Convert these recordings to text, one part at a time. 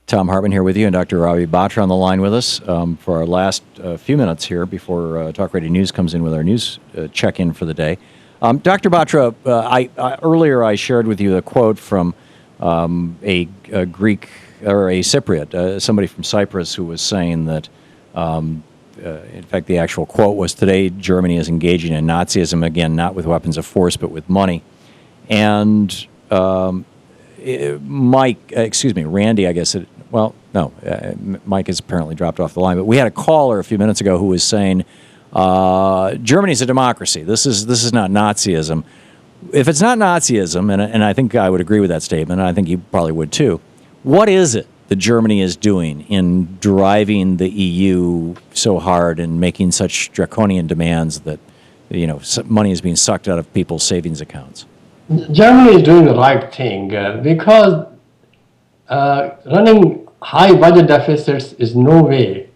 Thom Hartmann here with you, and Dr. Ravi Batra on the line with us for our last few minutes here before Talk Radio News comes in with our news check-in for the day. Dr. Batra, earlier I shared with you a quote from a Greek, or a Cypriot, somebody from Cyprus, who was saying that, in fact, the actual quote was, "Today Germany is engaging in Nazism, again, not with weapons of force, but with money." And Randy, I guess, Mike has apparently dropped off the line, but we had a caller a few minutes ago who was saying, Germany's a democracy. This is not Nazism. If it's not Nazism, and I think I would agree with that statement, and I think you probably would too, what is it that Germany is doing in driving the EU so hard and making such draconian demands that, money is being sucked out of people's savings accounts? Germany is doing the right thing because running high budget deficits is no way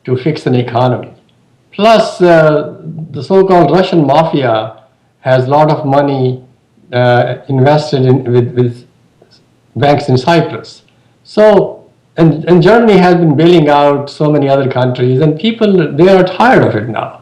to fix an economy. Plus, the so-called Russian mafia has a lot of money invested with banks in Cyprus. So, and Germany has been bailing out so many other countries, and people, they are tired of it now.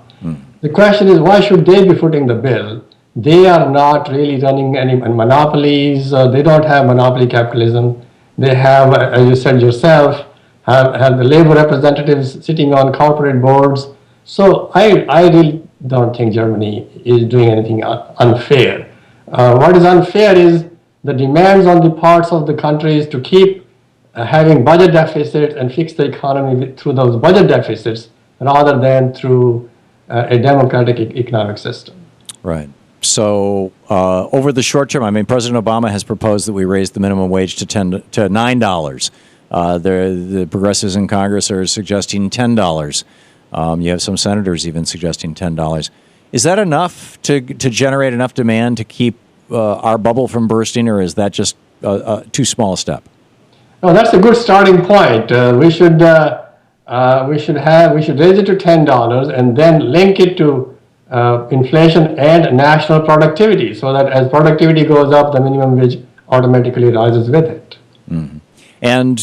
The question is, why should they be footing the bill? They are not really running any monopolies. They don't have monopoly capitalism. They have, as you said yourself, have the labor representatives sitting on corporate boards. So I really don't think Germany is doing anything unfair. What is unfair is the demands on the parts of the countries to keep having budget deficits and fix the economy through those budget deficits rather than through a democratic economic system. Right. So over the short term, President Obama has proposed that we raise the minimum wage to $9. The progressives in Congress are suggesting $10. You have some senators even suggesting $10. Is that enough to generate enough demand to keep our bubble from bursting, or is that just too small a step? No, that's a good starting point. We should raise it to $10 and then link it to inflation and national productivity, so that as productivity goes up, the minimum wage automatically rises with it. Mm-hmm. And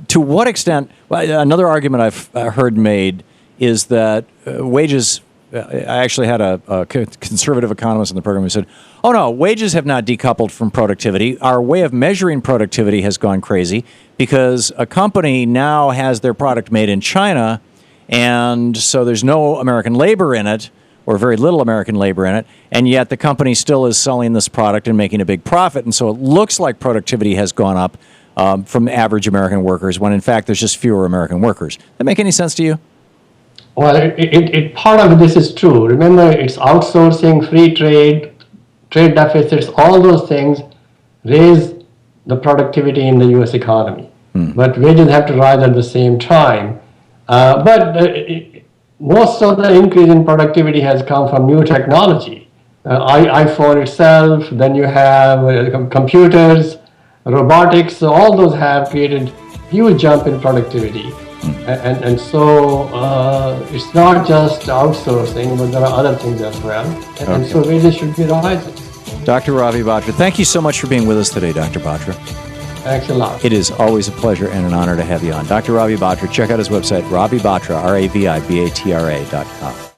to what extent, another argument I've heard made is that wages, I actually had a conservative economist in the program who said, oh no, wages have not decoupled from productivity. Our way of measuring productivity has gone crazy because a company now has their product made in China, and so there's no American labor in it, or very little American labor in it, and yet the company still is selling this product and making a big profit, and so it looks like productivity has gone up from average American workers, when in fact there's just fewer American workers. Does that make any sense to you? Well, part of this is true. Remember, it's outsourcing, free trade, trade deficits, all those things raise the productivity in the U.S. economy. But wages have to rise at the same time. Most of the increase in productivity has come from new technology. iPhone itself, then you have computers, robotics, all those have created huge jump in productivity. And so it's not just outsourcing, but there are other things as well. And so wages should be rising. Dr. Ravi Batra, thank you so much for being with us today, Dr. Batra. Thanks a lot. It is always a pleasure and an honor to have you on. Dr. Ravi Batra, check out his website, Ravi Batra, RAVIBATRA.com.